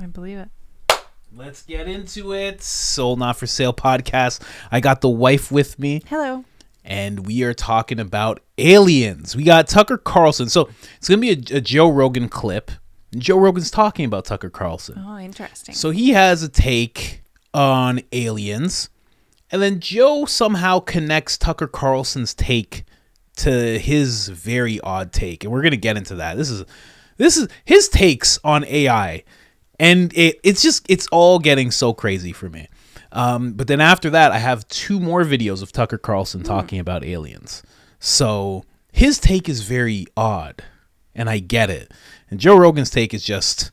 I believe it. Let's get into it. Sold Not For Sale podcast. I got the wife with me. Hello. And we are talking about aliens. We got Tucker Carlson. So it's going to be a Joe Rogan clip. And Joe Rogan's talking about Tucker Carlson. Oh, interesting. So he has a take on aliens. And then Joe somehow connects Tucker Carlson's take to his very odd take. And we're going to get into that. This is his takes on AI. And it's all getting so crazy for me. But then after that, I have 2 more videos of Tucker Carlson talking about aliens. So his take is very odd, and I get it. And Joe Rogan's take is just,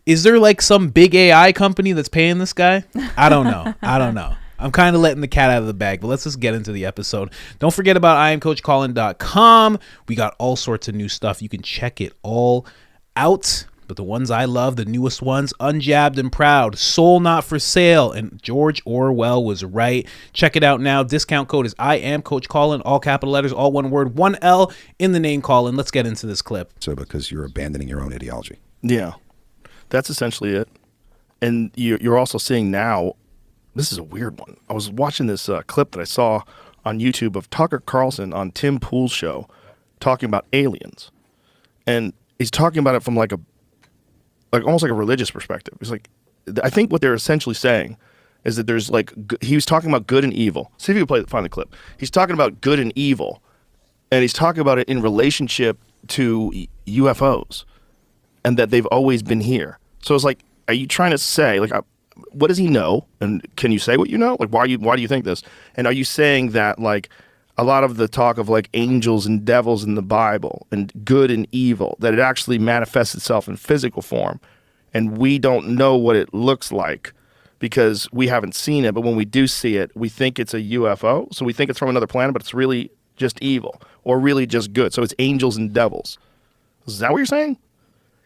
is there like some big AI company that's paying this guy? I don't know. I'm kind of letting the cat out of the bag, but let's just get into the episode. Don't forget about IamCoachColin.com. We got all sorts of new stuff. You can check it all out. But the ones I love, the newest ones, Unjabbed and Proud, Soul Not For Sale, and George Orwell was right. Check it out now. Discount code is I am Coach Colin, all capital letters, all one word, 1 L in the name Colin. Let's get into this clip. So because you're abandoning your own ideology. Yeah, that's essentially it. And you're also seeing now, this is a weird one. I was watching this clip that I saw on YouTube of Tucker Carlson on Tim Pool's show talking about aliens. And he's talking about it from like almost like a religious perspective. It's like, I think what they're essentially saying is that there's like, he was talking about good and evil. See if you can find the clip. He's talking about good and evil, and he's talking about it in relationship to UFOs, and that they've always been here. So it's like, are you trying to say, like, what does he know? And can you say what you know? Like, why do you think this? And are you saying that, like, a lot of the talk of like angels and devils in the Bible and good and evil, that it actually manifests itself in physical form, and we don't know what it looks like because we haven't seen it, but when we do see it, we think it's a UFO, so we think it's from another planet, but it's really just evil or really just good. So it's angels and devils. Is that what you're saying?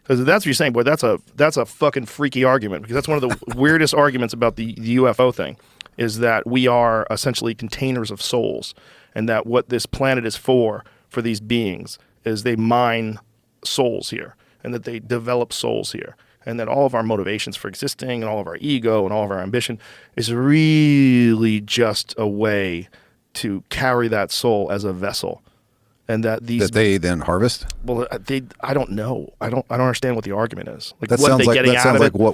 Because if that's what you're saying, boy, that's a fucking freaky argument, because that's one of the weirdest arguments about the UFO thing, is that we are essentially containers of souls. And that what this planet is for these beings is they mine souls here, and that they develop souls here, and that all of our motivations for existing and all of our ego and all of our ambition is really just a way to carry that soul as a vessel. And that they then harvest? Well, I don't know. I don't understand what the argument is. Like, that sounds like what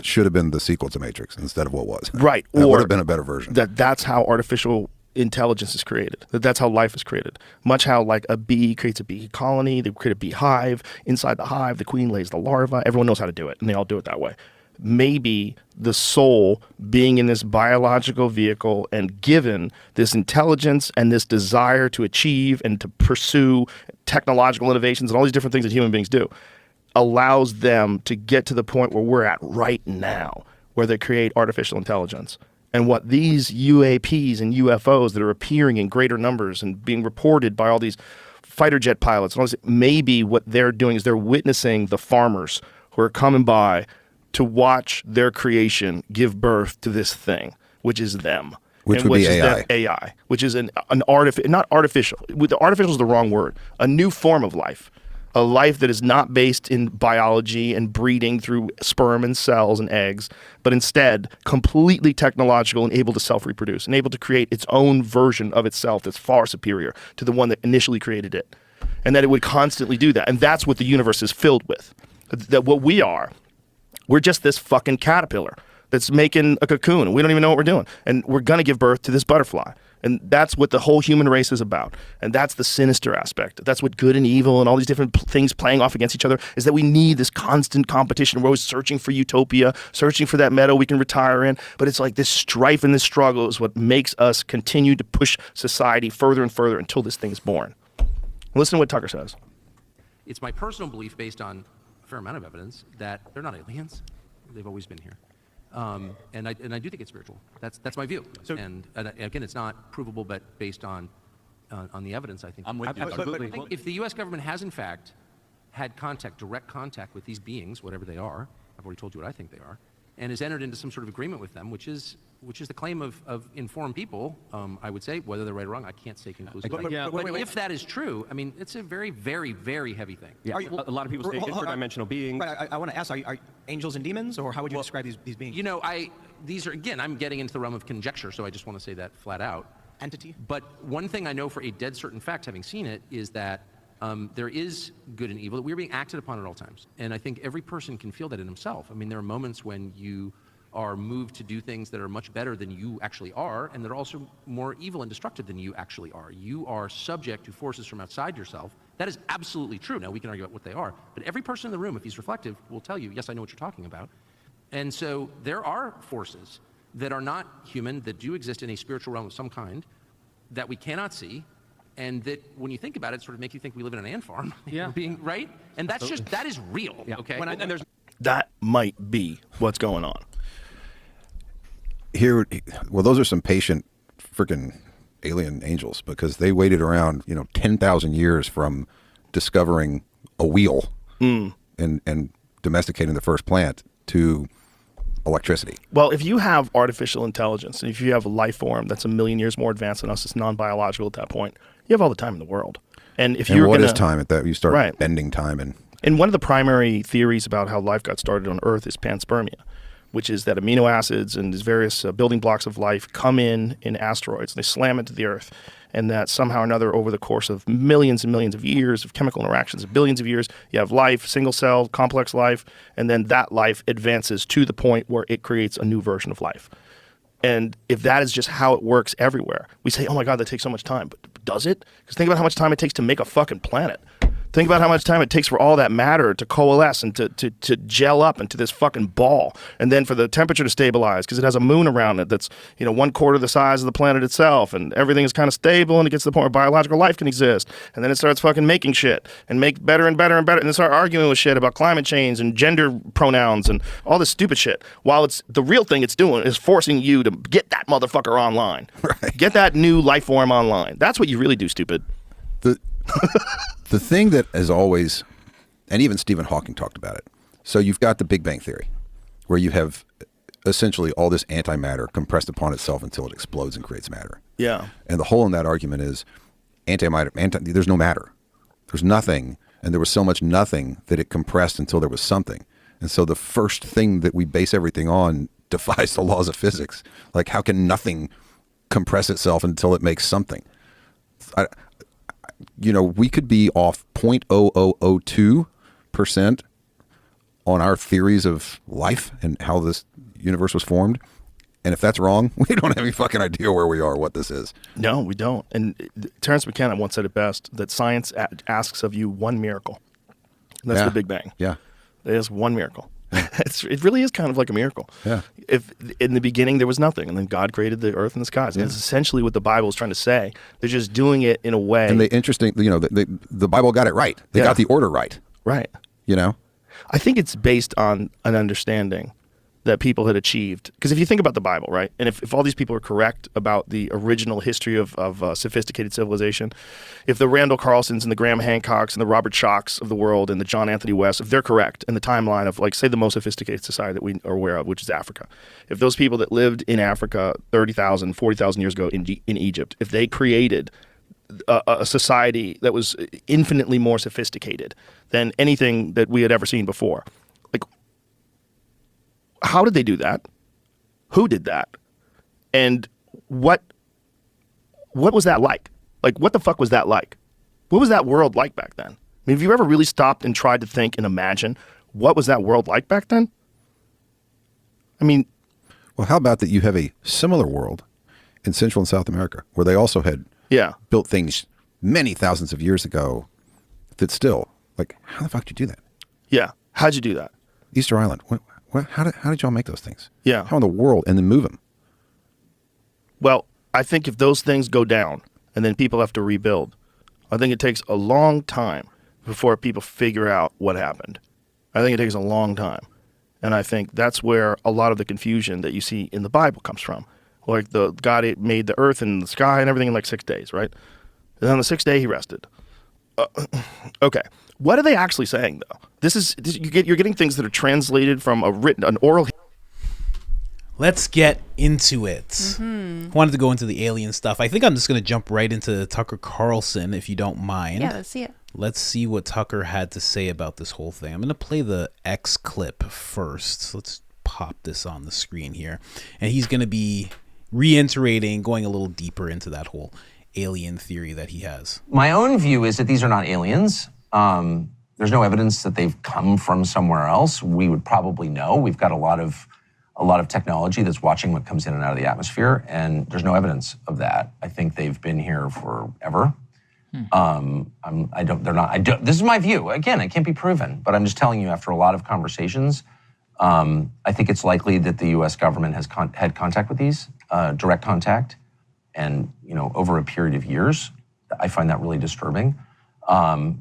should have been the sequel to Matrix instead of what was. Right. That would have been a better version. That's how artificial intelligence is created. That's how life is created. Much how like a bee creates a bee colony, they create a bee hive. Inside the hive, the queen lays the larva. Everyone knows how to do it, and they all do it that way. Maybe the soul being in this biological vehicle and given this intelligence and this desire to achieve and to pursue technological innovations and all these different things that human beings do allows them to get to the point where we're at right now, where they create artificial intelligence. And what these UAPs and UFOs that are appearing in greater numbers and being reported by all these fighter jet pilots, and all this, maybe what they're doing is they're witnessing the farmers who are coming by to watch their creation give birth to this thing, which is them. Which would be AI. AI, which is not artificial. The artificial is the wrong word. A new form of life. A life that is not based in biology and breeding through sperm and cells and eggs, but instead completely technological and able to self-reproduce and able to create its own version of itself that's far superior to the one that initially created it. And that it would constantly do that. And that's what the universe is filled with. That what we're just this fucking caterpillar that's making a cocoon, and we don't even know what we're doing. And we're going to give birth to this butterfly. And that's what the whole human race is about. And that's the sinister aspect. That's what good and evil and all these different things playing off against each other is, that we need this constant competition. We're always searching for utopia, searching for that meadow we can retire in. But it's like this strife and this struggle is what makes us continue to push society further and further until this thing is born. Listen to what Tucker says. It's my personal belief, based on a fair amount of evidence, that they're not aliens. They've always been here. And I do think it's spiritual. That's my view. So, and again, it's not provable, but based on the evidence, I think. I'm with you. Absolutely. If the U.S. government has in fact had direct contact with these beings, whatever they are, I've already told you what I think they are, and has entered into some sort of agreement with them, which is the claim of informed people, I would say. Whether they're right or wrong, I can't say conclusively. But if that is true, I mean, it's a very, very, very heavy thing. Yeah, a lot of people say interdimensional beings. Right, I want to ask, are angels and demons, or how would you describe these beings? You know, these are, again, I'm getting into the realm of conjecture, so I just want to say that flat out. Entity? But one thing I know for a dead certain fact, having seen it, is that there is good and evil, that we're being acted upon at all times. And I think every person can feel that in himself. I mean, there are moments when you are moved to do things that are much better than you actually are, and that are also more evil and destructive than you actually are. You are subject to forces from outside yourself. That is absolutely true. Now, we can argue about what they are, but every person in the room, if he's reflective, will tell you, yes, I know what you're talking about. And so there are forces that are not human, that do exist in a spiritual realm of some kind, that we cannot see, and that when you think about it, sort of make you think we live in an ant farm. Yeah. Being right? And that's that is real, okay? That might be what's going on. Well, those are some patient freaking alien angels, because they waited around 10,000 years from discovering a wheel and domesticating the first plant to electricity. Well, if you have artificial intelligence, and if you have a life form that's a million years more advanced than us, it's non-biological at that point, you have all the time in the world. And if you're what is time at that? You start Right. bending time. And one of the primary theories about how life got started on Earth is panspermia, which is that amino acids and these various building blocks of life come in asteroids, and they slam into the Earth, and that somehow or another, over the course of millions and millions of years of chemical interactions, of billions of years, you have life, single cell, complex life, and then that life advances to the point where it creates a new version of life. And if that is just how it works everywhere, we say, oh my God, that takes so much time. But does it? Because think about how much time it takes to make a fucking planet. Think about how much time it takes for all that matter to coalesce and to gel up into this fucking ball. And then for the temperature to stabilize, because it has a moon around it that's 1/4 the size of the planet itself. And everything is kind of stable, and it gets to the point where biological life can exist. And then it starts fucking making shit and make better and better and better. And then start arguing with shit about climate change and gender pronouns and all this stupid shit. While it's the real thing it's doing is forcing you to get that motherfucker online. Right. Get that new life form online. That's what you really do, stupid. The thing that is always, and even Stephen Hawking talked about it. So you've got the Big Bang Theory, where you have essentially all this antimatter compressed upon itself until it explodes and creates matter. Yeah. And the hole in that argument is antimatter. There's no matter. There's nothing, and there was so much nothing that it compressed until there was something. And so the first thing that we base everything on defies the laws of physics. Like, how can compress itself until it makes something? We could be off 0.0002% on our theories of life and how this universe was formed. And if that's wrong, we don't have any fucking idea where we are, what this is. No, we don't. And Terence McKenna once said it best, that science asks of you one miracle. And that's the Big Bang. Yeah. It is one miracle. It really is kind of like a miracle. Yeah. If in the beginning there was nothing, and then God created the earth and the skies. And that's essentially what the Bible is trying to say. They're just doing it in a way. And the Bible got it right. They got the order right. Right. I think it's based on an understanding that people had achieved. Because if you think about the Bible, right, and if all these people are correct about the original history of sophisticated civilization, if the Randall Carlsons and the Graham Hancocks and the Robert Shocks of the world and the John Anthony West, if they're correct in the timeline of, like, say, the most sophisticated society that we are aware of, which is Africa, if those people that lived in Africa 30,000, 40,000 years ago in Egypt, if they created a society that was infinitely more sophisticated than anything that we had ever seen before, like, how did they do that? Who did that? And what was that like? Like, what the fuck was that like? What was that world like back then? I mean, have you ever really stopped and tried to think and imagine what was that world like back then? I mean, well, how about that you have a similar world in Central and South America, where they also had built things many thousands of years ago that still, like, how the fuck did you do that? Yeah. How'd you do that? Easter Island. How did y'all make those things? Yeah. How in the world? And then move them? Well, I think if those things go down and then people have to rebuild, I think it takes a long time before people figure out what happened. I think it takes a long time. And I think that's where a lot of the confusion that you see in the Bible comes from. Like, the God made the earth and the sky and everything in like 6 days, right? And on the 6th day, he rested. Okay. What are they actually saying, though? You're getting things that are translated from an oral. let's get into it. Wanted to go into the alien stuff. I think I'm just going to jump right into Tucker Carlson, if you don't mind. Yeah, let's see it. Let's see what Tucker had to say about this whole thing. I'm going to play the X clip first. Let's pop this on the screen here. And he's going to be reiterating, going a little deeper into that whole alien theory that he has. My own view is that these are not aliens. There's no evidence that they've come from somewhere else. We would probably know. We've got a lot of technology that's watching what comes in and out of the atmosphere, and there's no evidence of that. I think they've been here forever. This is my view. Again, it can't be proven, but I'm just telling you after a lot of conversations, I think it's likely that the U.S. government has had contact with these, direct contact, and over a period of years. I find that really disturbing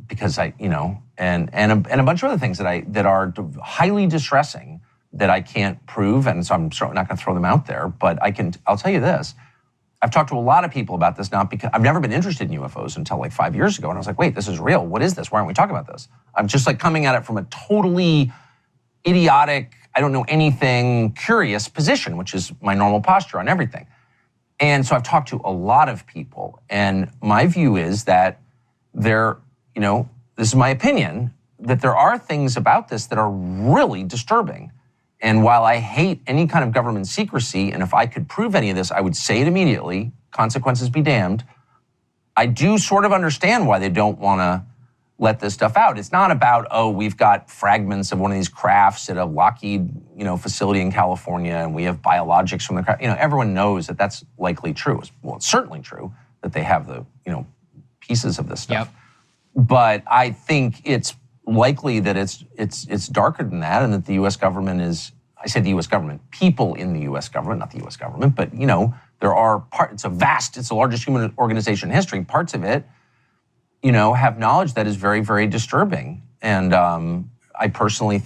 because and a bunch of other things that are highly distressing that I can't prove, and so I'm certainly not going to throw them out there. But I'll tell you this. I've talked to a lot of people about this, not because I've never been interested in UFOs until like 5 years ago. And I was like, wait, this is real. What is this? Why aren't we talking about this? I'm just like coming at it from a totally idiotic, I don't know anything, curious position, which is my normal posture on everything. And so I've talked to a lot of people. And my view is that this is my opinion, that there are things about this that are really disturbing. And while I hate any kind of government secrecy, and if I could prove any of this, I would say it immediately, consequences be damned, I do sort of understand why they don't want to let this stuff out. It's not about, we've got fragments of one of these crafts at a Lockheed, facility in California, and we have biologics from the craft. Everyone knows that that's likely true. Well, it's certainly true that they have the, pieces of this stuff. Yep. But I think it's likely that it's darker than that, and that the U.S. government is, I say the U.S. government, people in the U.S. government, not the U.S. government, but there are it's the largest human organization in history. Parts of it, have knowledge that is very, very disturbing. And I personally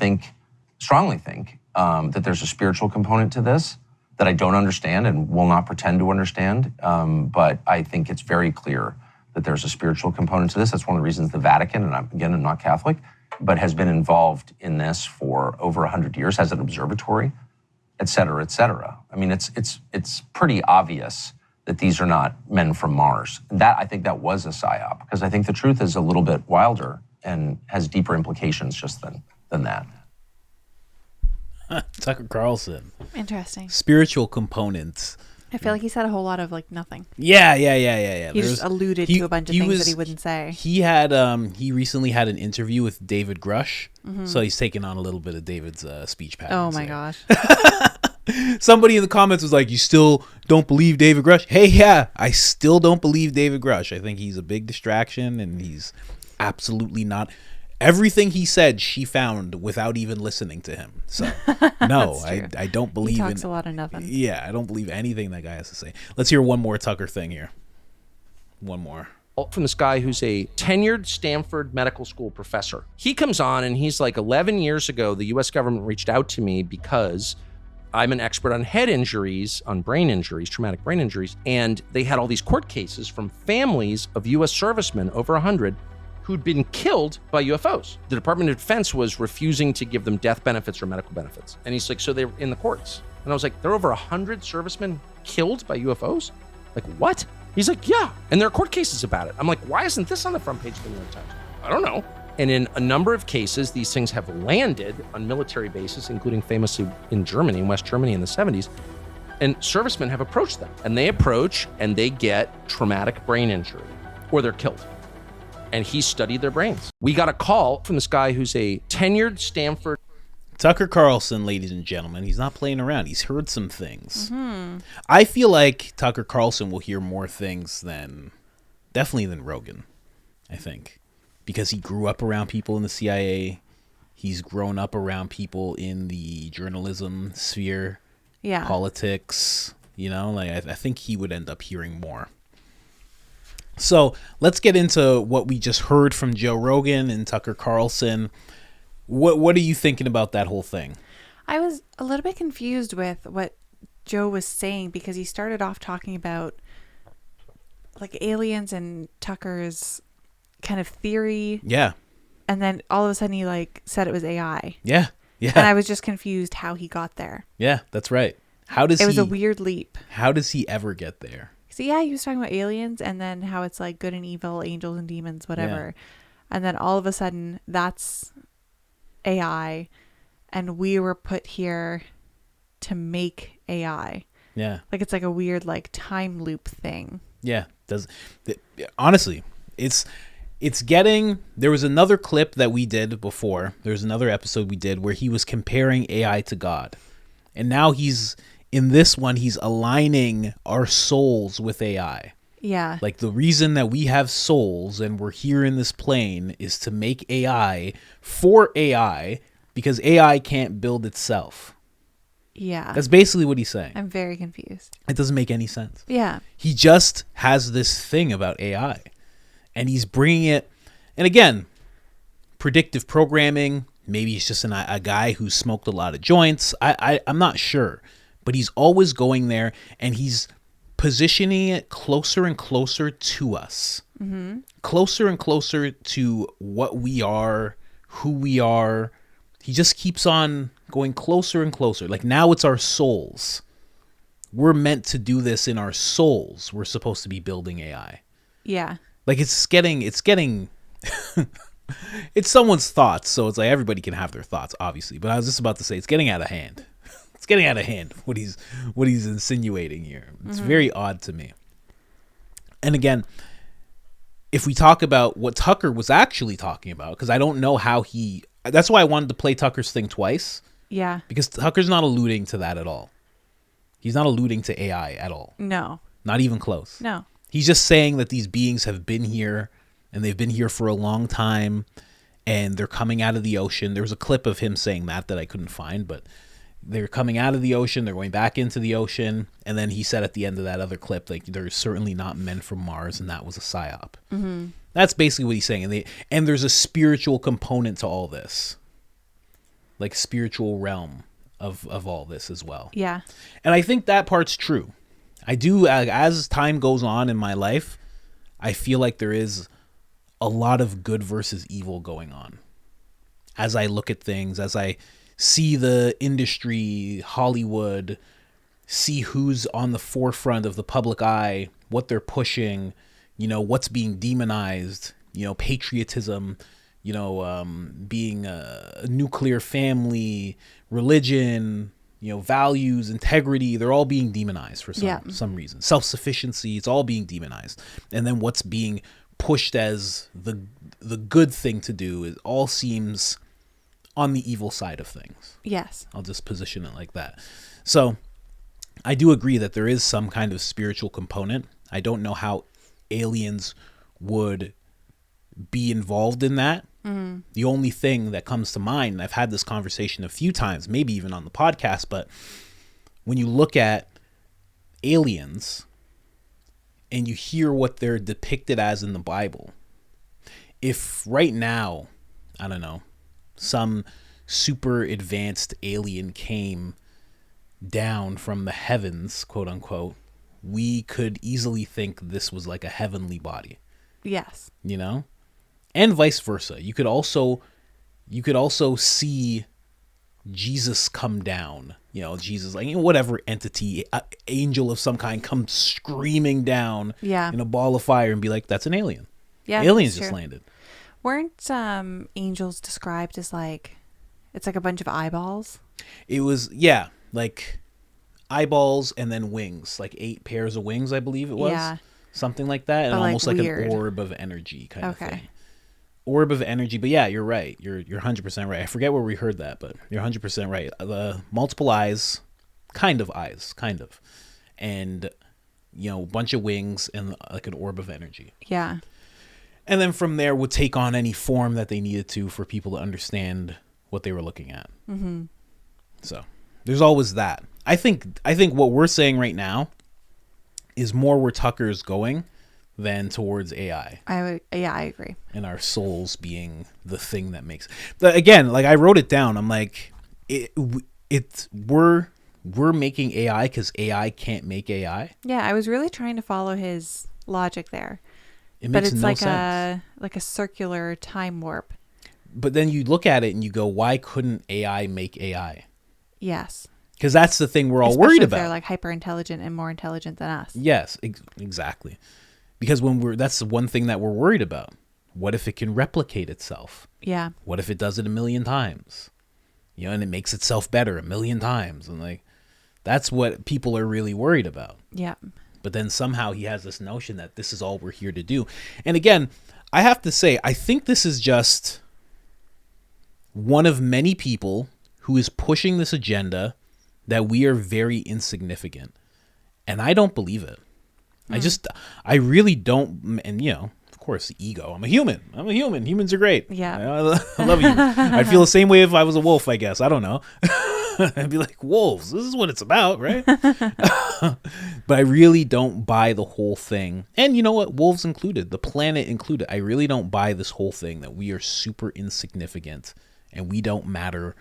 strongly think that there's a spiritual component to this that I don't understand and will not pretend to understand. But I think it's very clear that there's a spiritual component to this. That's one of the reasons the Vatican, and I'm not Catholic, but has been involved in this for over 100 years, has an observatory, et cetera, et cetera. I mean, it's pretty obvious that these are not men from Mars. I think that was a psyop, because I think the truth is a little bit wilder and has deeper implications just than that. Tucker Carlson. Interesting. Spiritual components. I feel like he said a whole lot of nothing. Yeah. He just alluded to a bunch of things that he wouldn't say. He had he recently had an interview with David Grush, so he's taking on a little bit of David's speech patterns. Oh my gosh. Somebody in the comments was like, "You still don't believe David Grush?" Hey, yeah, I still don't believe David Grush. I think he's a big distraction, and he's absolutely not. Everything he said, she found without even listening to him. So, no, I don't believe he talks a lot of nothing. Yeah, I don't believe anything that guy has to say. Let's hear one more Tucker thing here. One more. From this guy who's a tenured Stanford medical school professor. He comes on and he's like, 11 years ago, the U.S. government reached out to me because I'm an expert on head injuries, on brain injuries, traumatic brain injuries. And they had all these court cases from families of U.S. servicemen, over 100, who'd been killed by UFOs. The Department of Defense was refusing to give them death benefits or medical benefits. And he's like, so they're in the courts. And I was like, there are over 100 servicemen killed by UFOs? Like, what? He's like, yeah. And there are court cases about it. I'm like, why isn't this on the front page of the New York Times? I don't know. And in a number of cases, these things have landed on military bases, including famously in Germany, in West Germany in the 70s. And servicemen have approached them. And they approach and they get traumatic brain injury, or they're killed. And he studied their brains. We got a call from this guy who's a tenured Stanford. Tucker Carlson, ladies and gentlemen, he's not playing around. He's heard some things. I feel like Tucker Carlson will hear more things than Rogan, I think. Because he grew up around people in the CIA. He's grown up around people in the journalism sphere, politics. I think he would end up hearing more. So let's get into what we just heard from Joe Rogan and Tucker Carlson. What are you thinking about that whole thing? I was a little bit confused with what Joe was saying, because he started off talking about aliens and Tucker's kind of theory. Yeah. And then all of a sudden he said it was AI. Yeah. Yeah. And I was just confused how he got there. Yeah, that's right. How does It was he? a weird leap. How does he ever get there? So yeah, he was talking about aliens and then how it's like good and evil, angels and demons, whatever. And then all of a sudden that's AI and we were put here to make AI. Yeah. Like it's like a weird like time loop thing. Yeah. Honestly, it's getting. There was another clip that we did before. There was another episode we did where he was comparing AI to God. And now in this one, he's aligning our souls with AI. Yeah. Like the reason that we have souls and we're here in this plane is to make AI for AI because AI can't build itself. Yeah. That's basically what he's saying. I'm very confused. It doesn't make any sense. Yeah. He just has this thing about AI and he's bringing it. And again, predictive programming, maybe he's just a guy who smoked a lot of joints. I'm not sure. But he's always going there and he's positioning it closer and closer to us. Mm-hmm. Closer and closer to what we are, who we are. He just keeps on going closer and closer. Like now it's our souls. We're meant to do this in our souls. We're supposed to be building AI. Yeah. Like it's getting it's someone's thoughts. So it's like everybody can have their thoughts, obviously. But I was just about to say it's getting out of hand. It's getting out of hand what he's insinuating here. It's very odd to me. And again, if we talk about what Tucker was actually talking about, because I don't know how that's why I wanted to play Tucker's thing twice. Yeah. Because Tucker's not alluding to that at all. He's not alluding to AI at all. No. Not even close. No. He's just saying that these beings have been here and they've been here for a long time and they're coming out of the ocean. There was a clip of him saying that I couldn't find, but they're coming out of the ocean, they're going back into the ocean, and then he said at the end of that other clip, like, they're certainly not men from Mars, and that was a psyop. Mm-hmm. That's basically what he's saying. And there's a spiritual component to all this. Like, spiritual realm of all this as well. Yeah. And I think that part's true. I do, as time goes on in my life, I feel like there is a lot of good versus evil going on. As I look at things, as I see the industry, Hollywood, see who's on the forefront of the public eye, what they're pushing, what's being demonized, patriotism, being a nuclear family, religion, values, integrity, they're all being demonized for some reason. Self-sufficiency, it's all being demonized. And then what's being pushed as the good thing to do, it all seems on the evil side of things. Yes. I'll just position it like that. So I do agree that there is some kind of spiritual component. I don't know how aliens would be involved in that. Mm-hmm. The only thing that comes to mind, and I've had this conversation a few times, maybe even on the podcast, but when you look at aliens and you hear what they're depicted as in the Bible, if right now, I don't know, some super advanced alien came down from the heavens, quote unquote, we could easily think this was like a heavenly body. Yes. And vice versa. You could also see Jesus come down. Jesus, like, whatever entity, angel of some kind, come screaming down in a ball of fire and be like, that's an alien. Yeah, aliens just landed. Weren't angels described as like, it's like a bunch of eyeballs? It was, like eyeballs and then wings, like 8 pairs of wings, I believe it was. Yeah. Something like that. And almost like an orb of energy kind of thing. Orb of energy. But yeah, you're right. You're 100% right. I forget where we heard that, but you're 100% right. The multiple eyes, kind of. And, a bunch of wings and like an orb of energy. Yeah. And then from there would take on any form that they needed to for people to understand what they were looking at. Mm-hmm. So there's always that. I think what we're saying right now is more where Tucker's going than towards AI. I agree. And our souls being the thing that makes. Again, like I wrote it down. I'm like, we're making AI because AI can't make AI. Yeah, I was really trying to follow his logic there. But it's like sense. a circular time warp. But then you look at it and you go, why couldn't AI make AI? Yes. Because that's the thing we're all Especially worried if about. they're like hyper intelligent and more intelligent than us. Yes, exactly. Because that's the one thing that we're worried about. What if it can replicate itself? Yeah. What if it does it 1,000,000 times? You know, and it makes itself better 1,000,000 times. And like, that's what people are really worried about. Yeah. But then somehow he has this notion that this is all we're here to do. And again, I have to say, I think this is just one of many people who is pushing this agenda that we are very insignificant. And I don't believe it. I really don't. And, you know, of course, ego. I'm a human. Humans are great. Yeah. I love you. I'd feel the same way if I was a wolf, I guess. I don't know. I'd be like, wolves, this is what it's about, right? But I really don't buy the whole thing. And you know what? Wolves included, the planet included. I really don't buy this whole thing that we are super insignificant and we don't matter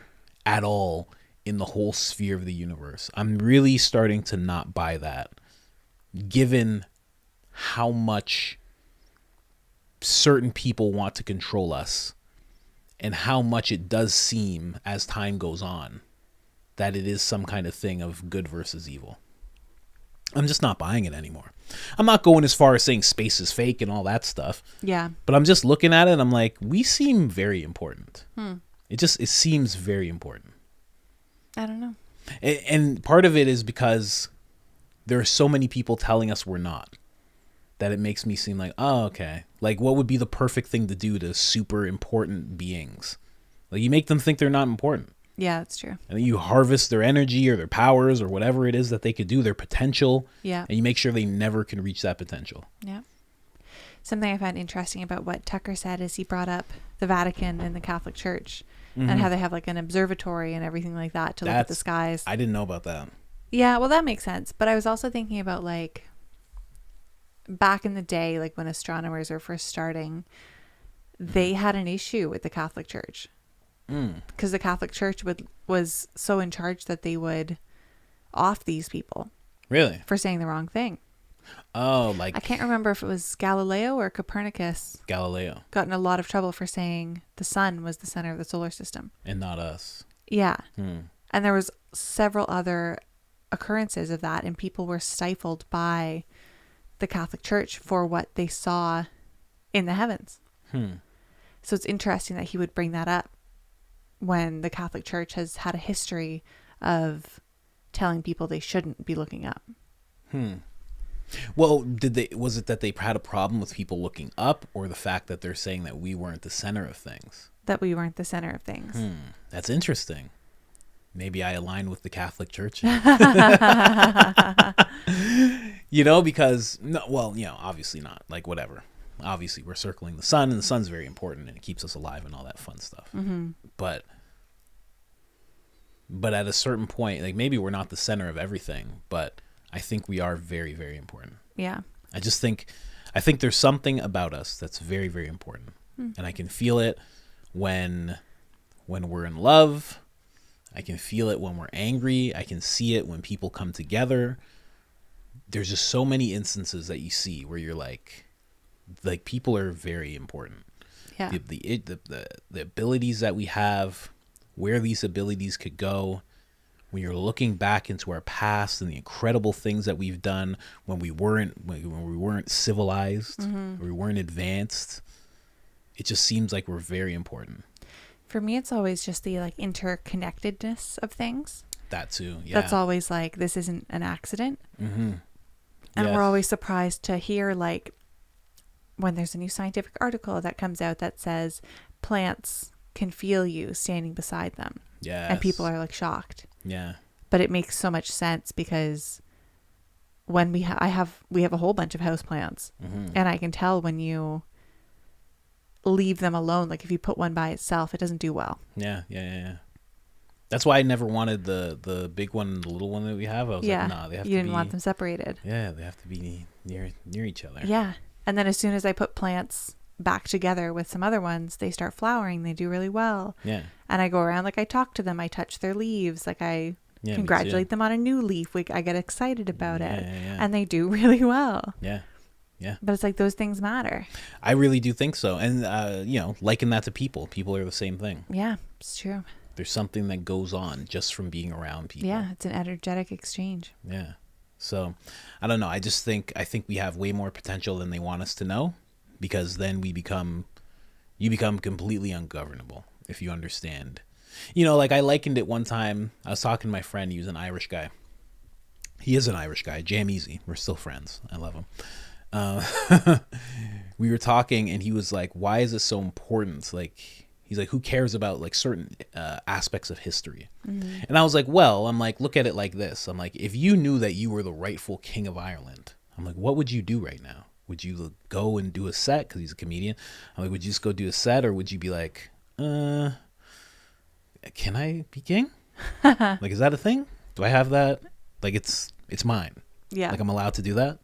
at all in the whole sphere of the universe. I'm really starting to not buy that, given how much certain people want to control us and how much it does seem as time goes on that it is some kind of thing of good versus evil. I'm just not buying it anymore. I'm not going as far as saying space is fake and all that stuff. Yeah. But I'm just looking at it and I'm like, we seem very important. It seems very important. I don't know. And part of it is because there are so many people telling us we're not, that it makes me seem like, oh, okay. Like, what would be the perfect thing to do to super important beings? Like, you make them think they're not important. Yeah, that's true. And then you harvest their energy or their powers or whatever it is that they could do, their potential. Yeah. And you make sure they never can reach that potential. Yeah. Something I find interesting about what Tucker said is he brought up the Vatican and the Catholic Church and how they have like an observatory and everything like that to look at the skies. I didn't know about that. Yeah, well, that makes sense. But I was also thinking about like back in the day, like when astronomers were first starting, they had an issue with the Catholic Church because the Catholic Church was so in charge that they would off these people. Really? For saying the wrong thing. Oh, like I can't remember if it was Galileo or Copernicus. Galileo. Got in a lot of trouble for saying the sun was the center of the solar system. And not us. Yeah. And there was several other occurrences of that, and people were stifled by the Catholic Church for what they saw in the heavens. So it's interesting that he would bring that up when the Catholic Church has had a history of telling people they shouldn't be looking up. Well, was it that they had a problem with people looking up, or the fact that they're saying that we weren't the center of things? That we weren't the center of things. That's interesting. Maybe I align with the Catholic Church. You know, because, no, well, you know, obviously not. Like, whatever. Obviously, we're circling the sun, and the sun's very important, and it keeps us alive and all that fun stuff. But at a certain point, like, maybe we're not the center of everything, but I think we are very, very important. Yeah. I think there's something about us that's very, very important. And I can feel it when we're in love. I can feel it when we're angry. I can see it when people come together. There's just so many instances that you see where you're like people are very important. Yeah. The abilities that we have, where these abilities could go, when you're looking back into our past and the incredible things that we've done when we weren't civilized, when we weren't advanced, it just seems like we're very important. For me, it's always just the like interconnectedness of things. That too, yeah. That's always like, this isn't an accident. Mm-hmm. And Yes. we're always surprised to hear like when there's a new scientific article that comes out that says plants can feel you standing beside them. Yes. And people are like shocked. Yeah. But it makes so much sense because when we have a whole bunch of houseplants, and I can tell when you leave them alone, like if you put one by itself, it doesn't do well. Yeah. That's why I never wanted the big one and the little one that we have. I was like, nah, they have to be. You didn't want them separated. Yeah, they have to be near each other. Yeah. And then as soon as I put plants back together with some other ones, they start flowering. They do really well. Yeah. And I go around, like I talk to them, I touch their leaves, like I congratulate them on a new leaf. I get excited about it. Yeah. And they do really well. Yeah. But it's like those things matter. I really do think so. And, liken that to people. People are the same thing. Yeah, it's true. There's something that goes on just from being around people. Yeah, it's an energetic exchange. Yeah. So, I don't know. I think we have way more potential than they want us to know, because then you become completely ungovernable, if you understand. You know, like I likened it one time. I was talking to my friend. He was an Irish guy. He is an Irish guy. Jam Easy. We're still friends. I love him. We were talking and he was like, why is it so important? Like, he's like, who cares about like certain aspects of history? And I was like, well, I'm like, look at it like this. I'm like, if you knew that you were the rightful king of Ireland, I'm like, what would you do right now? Would you go and do a set? Because he's a comedian. I'm like, would you just go do a set? Or would you be like, can I be king? Like, is that a thing? Do I have that? Like, it's mine. Yeah. Like, I'm allowed to do that?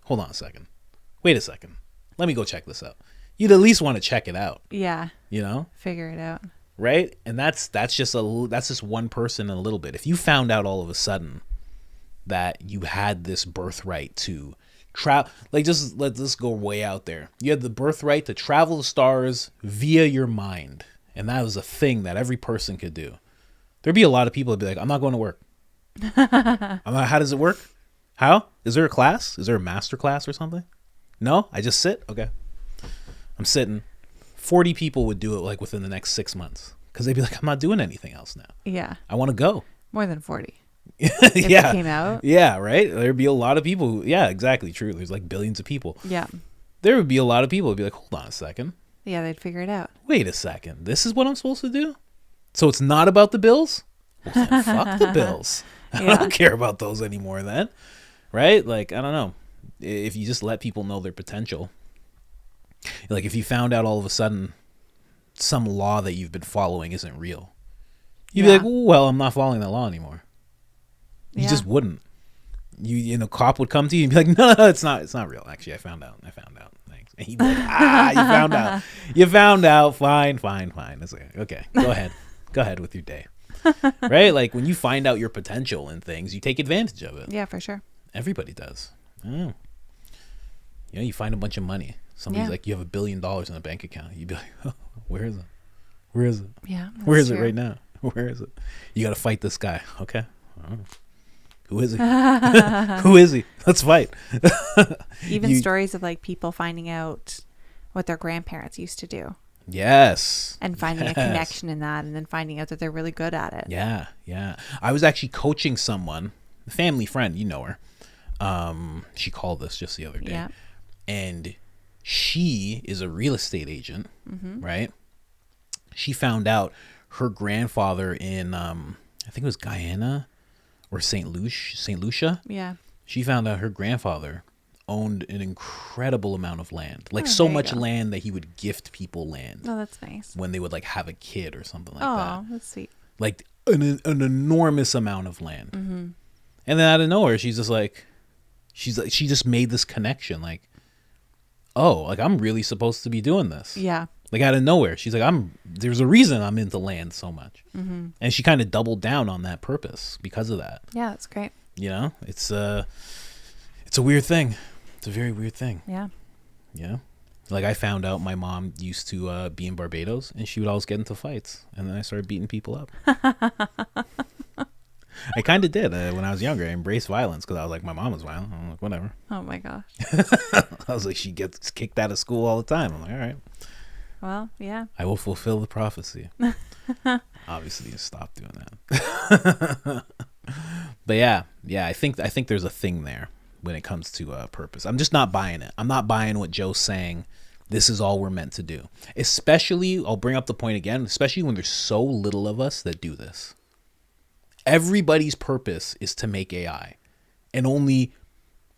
Hold on a second. Wait a second. Let me go check this out. You'd at least want to check it out. Yeah. You know? Figure it out. Right? And that's just one person in a little bit. If you found out all of a sudden that you had this birthright to travel, like, just let's go way out there. You had the birthright to travel the stars via your mind. And that was a thing that every person could do. There'd be a lot of people that'd be like, I'm not going to work. How does it work? How? Is there a class? Is there a master class or something? No? I just sit? Okay. I'm sitting. 40 people would do it like within the next 6 months, because they'd be like, I'm not doing anything else now. Yeah. I want to go. More than 40. Yeah. It came out. Yeah, right? There'd be a lot of people who, yeah, exactly, true. There's like billions of people. Yeah. There would be a lot of people who'd be like, hold on a second. Yeah, they'd figure it out. Wait a second. This is what I'm supposed to do? So it's not about the bills? Well, then fuck the bills. I don't care about those anymore then. Right? Like, I don't know. If you just let people know their potential. Like, if you found out all of a sudden some law that you've been following isn't real, you'd be like, well, I'm not following that law anymore. You just wouldn't. You know, cop would come to you and be like, no, it's not real. Actually, I found out. Thanks. And he'd be like, you found out. You found out. Fine. It's like, okay, go ahead with your day. Right? Like, when you find out your potential in things, you take advantage of it. Yeah, for sure. Everybody does. You know, you find a bunch of money. Somebody's like, you have $1 billion in a bank account. You'd be like, oh, where is it? Yeah. Where is it right now? Where is it? You got to fight this guy. Okay. Who is he? Who is he? Let's fight. Even stories of like people finding out what their grandparents used to do. Yes. And finding a connection in that, and then finding out that they're really good at it. Yeah. I was actually coaching someone, a family friend, you know her. She called us just the other day. Yeah. And she is a real estate agent, right? She found out her grandfather in, I think it was Guyana or St. Lucia. Yeah. She found out her grandfather owned an incredible amount of land, like there you much go. land that he would gift people land. Oh, that's nice. When they would like have a kid or something like that. Oh, that's sweet. Like an enormous amount of land. And then out of nowhere, she just made this connection, like, oh, like, I'm really supposed to be doing this. Yeah. Like, out of nowhere, she's like, there's a reason I'm into land so much. And she kind of doubled down on that purpose because of that. Yeah, that's great. You know, it's a weird thing. It's a very weird thing. Yeah. Yeah. Like, I found out my mom used to be in Barbados, and she would always get into fights, and then I started beating people up. I kind of did when I was younger. I embraced violence because I was like, my mom was violent. I'm like, whatever. Oh my gosh. I was like, she gets kicked out of school all the time. I'm like, all right. Well, yeah. I will fulfill the prophecy. Obviously, you stop doing that. But yeah, I think there's a thing there when it comes to purpose. I'm just not buying it. I'm not buying what Joe's saying. This is all we're meant to do. Especially, I'll bring up the point again, especially when there's so little of us that do this. Everybody's purpose is to make AI. And only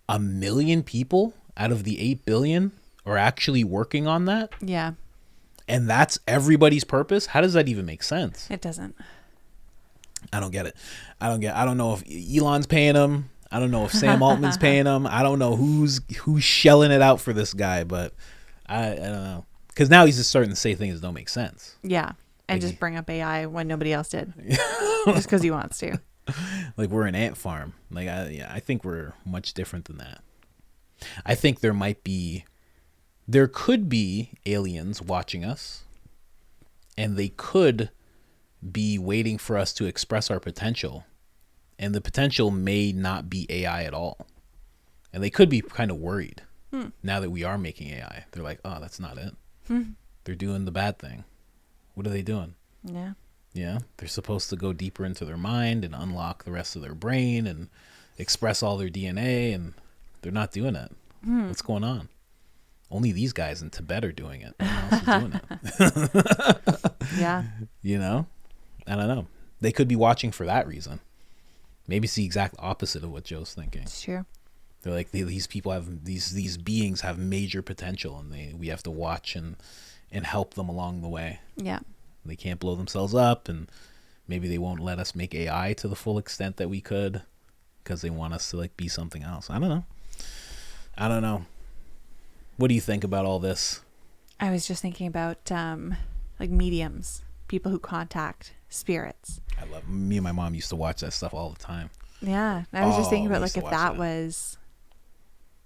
1 million people out of the 8 billion are actually working on that. Yeah. And that's everybody's purpose. How does that even make sense? It doesn't. I don't get it. I don't know if Elon's paying him. I don't know if Sam Altman's paying him. I don't know who's shelling it out for this guy, but I don't know. Because now he's just starting to say things that don't make sense. Yeah. And just bring up AI when nobody else did. Just because he wants to. Like, we're an ant farm. Like, I think we're much different than that. I think there could be aliens watching us, and they could be waiting for us to express our potential, and the potential may not be AI at all. And they could be kind of worried now that we are making AI. They're like, oh, that's not it. They're doing the bad thing. What are they doing? Yeah. Yeah, they're supposed to go deeper into their mind and unlock the rest of their brain and express all their DNA, and they're not doing it. What's going on? Only these guys in Tibet are doing it. No one else is doing it. Yeah. You know? I don't know. They could be watching for that reason. Maybe it's the exact opposite of what Joe's thinking. It's true. They're like, these people have, these beings have major potential, and we have to watch and help them along the way. Yeah. They can't blow themselves up, and maybe they won't let us make AI to the full extent that we could because they want us to like be something else. I don't know. What do you think about all this? I was just thinking about like mediums, people who contact spirits. I love, me and my mom used to watch that stuff all the time. Yeah. I was just thinking about we like used to if watch that that. was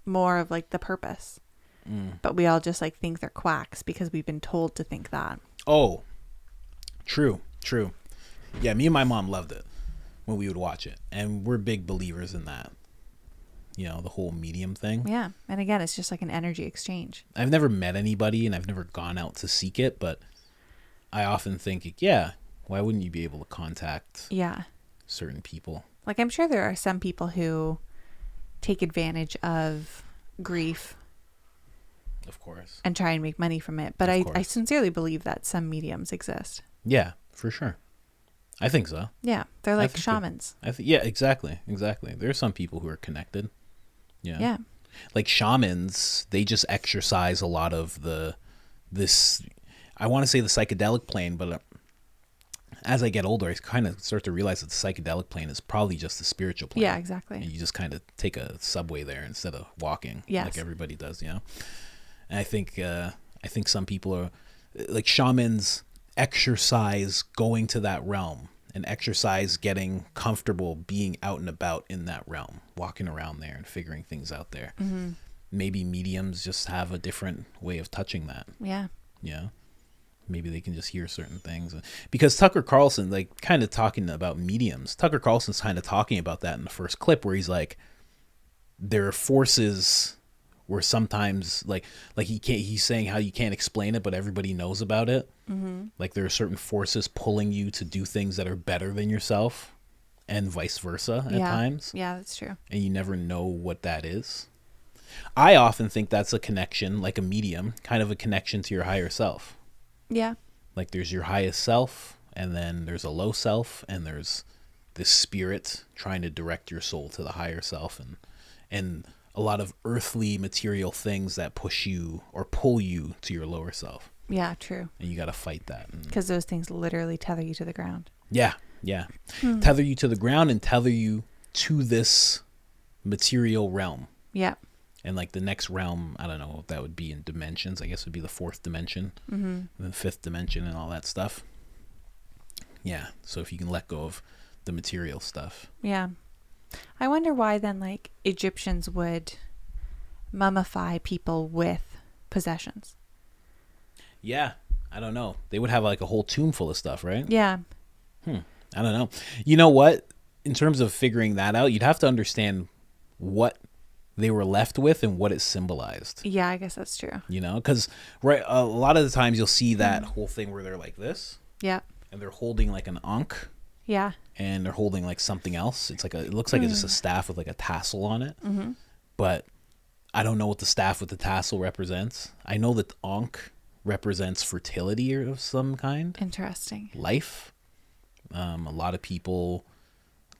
more of like the purpose. But we all just like think they're quacks because we've been told to think that. Oh, true. Yeah, me and my mom loved it when we would watch it, and we're big believers in that. You know, the whole medium thing. Yeah. And again, it's just like an energy exchange. I've never met anybody, and I've never gone out to seek it, but I often think, yeah, why wouldn't you be able to contact Yeah. certain people? Like I'm sure there are some people who take advantage of grief Of course. and try and make money from it. But Of I course. sincerely believe that some mediums exist. Yeah, for sure. I think so. Yeah. They're like think shamans. Yeah, exactly. There are some people who are connected. Yeah. Yeah. Like shamans, they just exercise a lot of this, I want to say the psychedelic plane, but as I get older, I kind of start to realize that the psychedelic plane is probably just the spiritual plane. Yeah, exactly. And you just kind of take a subway there instead of walking, Yes. like everybody does, you know? And I think some people are, like shamans exercise going to that realm and exercise getting comfortable being out and about in that realm, walking around there and figuring things out there. Maybe mediums just have a different way of touching that. Yeah. Yeah. Maybe they can just hear certain things. Because Tucker Carlson, like kind of talking about mediums, Tucker Carlson's kind of talking about that in the first clip where he's like, there are forces where sometimes like he's saying how you can't explain it, but everybody knows about it. Like there are certain forces pulling you to do things that are better than yourself and vice versa at times. Yeah, that's true. And you never know what that is. I often think that's a connection, like a medium, kind of a connection to your higher self. Yeah. Like there's your highest self, and then there's a low self, and there's this spirit trying to direct your soul to the higher self, and a lot of earthly material things that push you or pull you to your lower self. Yeah, true. And you got to fight that. Because those things literally tether you to the ground. Yeah. Tether you to the ground and tether you to this material realm. Yeah. And like the next realm, I don't know if that would be in dimensions. I guess it would be the fourth dimension, and then fifth dimension and all that stuff. Yeah. So if you can let go of the material stuff. Yeah. I wonder why then like Egyptians would mummify people with possessions. Yeah. I don't know. They would have like a whole tomb full of stuff, right? Yeah. I don't know. You know what? In terms of figuring that out, you'd have to understand what they were left with and what it symbolized. Yeah, I guess that's true. You know, because right, a lot of the times you'll see that whole thing where they're like this, Yeah. and they're holding like an ankh, Yeah. and they're holding like something else. It's like it looks like it's just a staff with like a tassel on it, but I don't know what the staff with the tassel represents. I know that the ankh represents fertility or of some kind, Interesting. life. A lot of people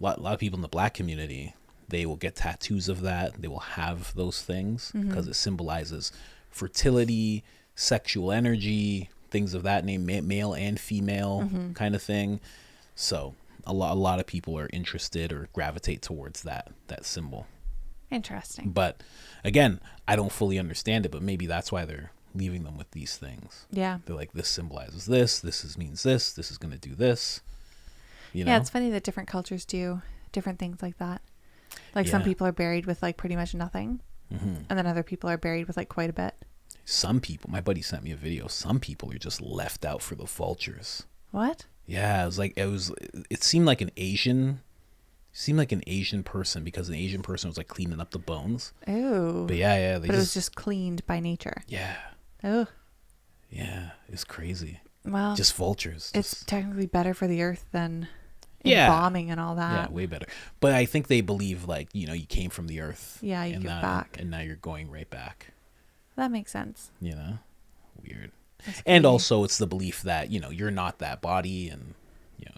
in the black community, they will get tattoos of that. They will have those things because it symbolizes fertility, sexual energy, things of that name, male and female kind of thing. So a lot of people are interested or gravitate towards that symbol. Interesting. But again, I don't fully understand it, but maybe that's why they're leaving them with these things. Yeah. They're like, this symbolizes this means this is going to do this. You know? Yeah, it's funny that different cultures do different things like that. Like some Yeah. people are buried with like pretty much nothing. And then other people are buried with like quite a bit. Some people, my buddy sent me a video, some people are just left out for the vultures. What? Yeah, it seemed like an Asian person because an Asian person was like cleaning up the bones. Ooh. But yeah, But it was just cleaned by nature. yeah, Oh. yeah, it's crazy. Well, Just vultures. it's technically better for the earth than Yeah. embalming and all that. Yeah, way better. But I think they believe like, you came from the earth. Yeah, you and give now, back. And now you're going right back, That makes sense. Weird. That's And crazy. also it's the belief that, you're not that body and,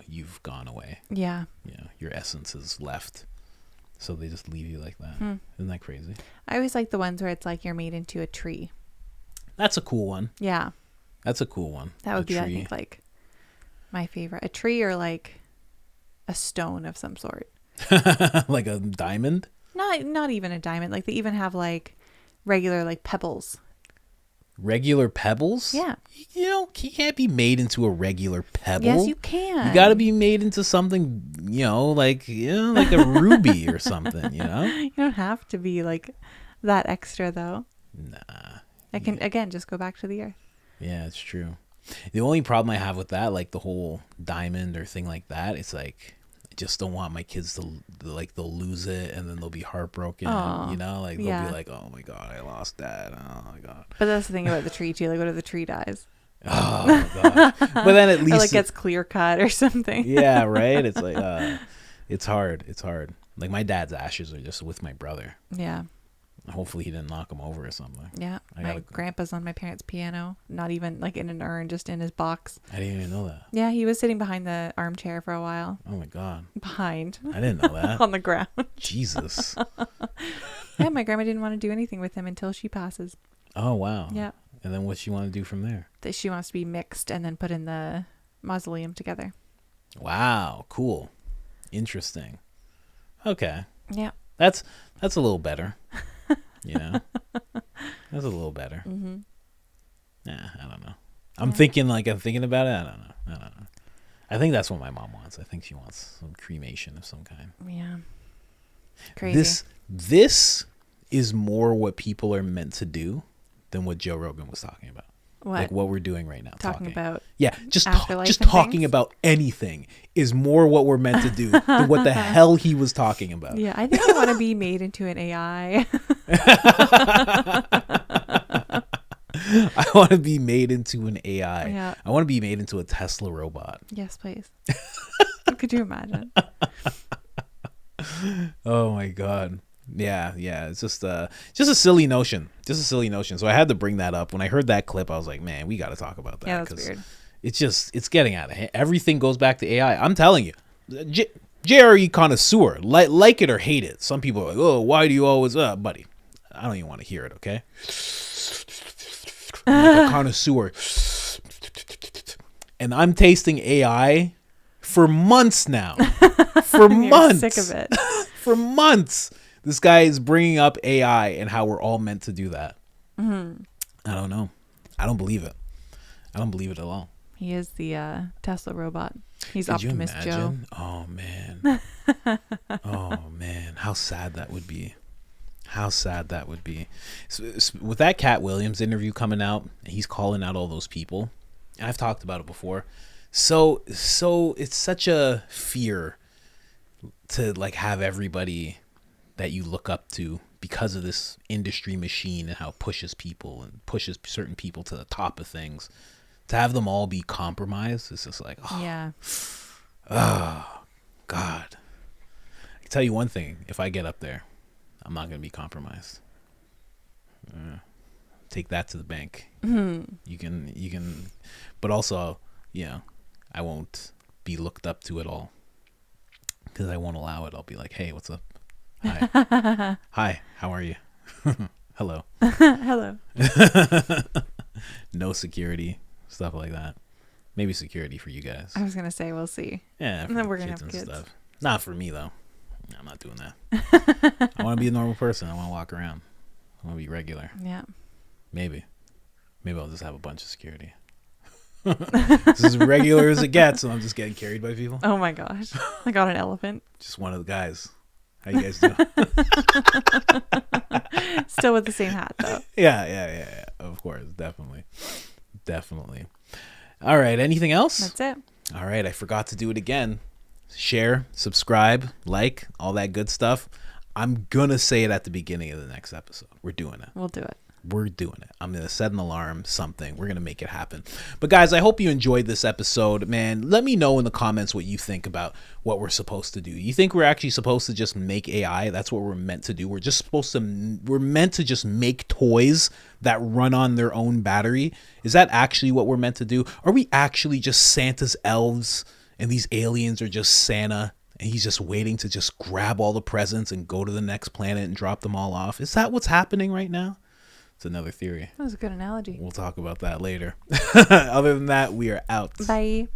you've gone away. Yeah. Your essence is left. So they just leave you like that. Hmm. Isn't that crazy? I always like the ones where it's like you're made into a tree. That's a cool one. Yeah. That's a cool one. That would A be, I tree. think, like my favorite. A tree or like a stone of some sort. Like a diamond? Not even a diamond. Like they even have like regular like pebbles. Regular pebbles? Yeah. You can't be made into a regular pebble. Yes, you can. You got to be made into something, like a ruby or something, You don't have to be like that extra though. Nah. I can again just go back to the earth. Yeah, it's true. The only problem I have with that, like the whole diamond or thing like that, it's like I just don't want my kids to like they'll lose it and then they'll be heartbroken. Aw, Like they'll yeah. be like, oh my god, I lost that. Oh my god. But that's the thing about the tree too. Like what if the tree dies? Oh my god. But then at least Or like gets clear cut or something. yeah, right. It's like it's hard. It's hard. Like my dad's ashes are just with my brother. Yeah. Hopefully he didn't knock him over or something. Yeah. I My gotta- grandpa's on my parents' piano. Not even like in an urn, just in his box. I didn't even know that. Yeah, he was sitting behind the armchair for a while. Oh my god. Behind. I didn't know that. On the ground. Jesus. Yeah, my grandma didn't want to do anything with him until she passes. Oh wow. Yeah. And then what she want to do from there? That she wants to be mixed and then put in the mausoleum together. Wow, cool. Interesting. Okay. Yeah. That's a little better. That's a little better. Mm-hmm. Nah, I don't know. I'm thinking about it. I don't know. I think that's what my mom wants. I think she wants some cremation of some kind. Yeah. Crazy. This is more what people are meant to do than what Joe Rogan was talking about. What? Like what we're doing right now. Talking about yeah, just afterlife just and talking things? about anything is more what we're meant to do than what the hell he was talking about. Yeah, I think I want to be made into an AI. I want to be made into an AI. Yeah. I want to be made into a Tesla robot. Yes, please. Could you imagine? Oh my god. Yeah. It's just a silly notion. So I had to bring that up. When I heard that clip, I was like, man, we got to talk about that. Yeah, that's 'cause weird. It's getting out of hand. Everything goes back to AI. I'm telling you. JRE connoisseur, like it or hate it. Some people are like, oh, why do you always, buddy? I don't even want to hear it, okay? I'm like a connoisseur. And I'm tasting AI for months now. For You're months. sick of it. For months. This guy is bringing up AI and how we're all meant to do that. Mm-hmm. I don't know. I don't believe it. I don't believe it at all. He is the Tesla robot. He's Could you Optimus Joe. imagine? Oh man. Oh man, how sad that would be. How sad that would be. With that Cat Williams interview coming out, he's calling out all those people. And I've talked about it before. So it's such a fear to like have everybody that you look up to because of this industry machine and how it pushes people and pushes certain people to the top of things. To have them all be compromised, it's just like, oh, Yeah. oh, God. I can tell you one thing. If I get up there, I'm not going to be compromised. Take that to the bank. Mm-hmm. You can, but also, I won't be looked up to at all because I won't allow it. I'll be like, hey, what's up? Hi. Hi, how are you? Hello. Hello. No security, stuff like that. Maybe security for you guys. I was going to say, we'll see. Yeah, And then for we're gonna kids have and kids. stuff. Not for me though. I'm not doing that. I want to be a normal person. I want to walk around. I want to be regular. Yeah. Maybe I'll just have a bunch of security. This is as regular as it gets, and I'm just getting carried by people. Oh my gosh. I got an elephant. Just one of the guys. How you guys doing? Still with the same hat though. Yeah. Of course, definitely. All right. Anything else? That's it. All right, I forgot to do it again. Share, subscribe, like, all that good stuff. I'm going to say it at the beginning of the next episode. We're doing it. We'll do it. We're doing it. I'm going to set an alarm, something. We're going to make it happen. But guys, I hope you enjoyed this episode. Man, let me know in the comments what you think about what we're supposed to do. You think we're actually supposed to just make AI? That's what we're meant to do. We're meant to just make toys that run on their own battery. Is that actually what we're meant to do? Are we actually just Santa's elves and these aliens are just Santa and he's just waiting to just grab all the presents and go to the next planet and drop them all off? Is that what's happening right now? It's another theory. That was a good analogy. We'll talk about that later. Other than that, we are out. Bye.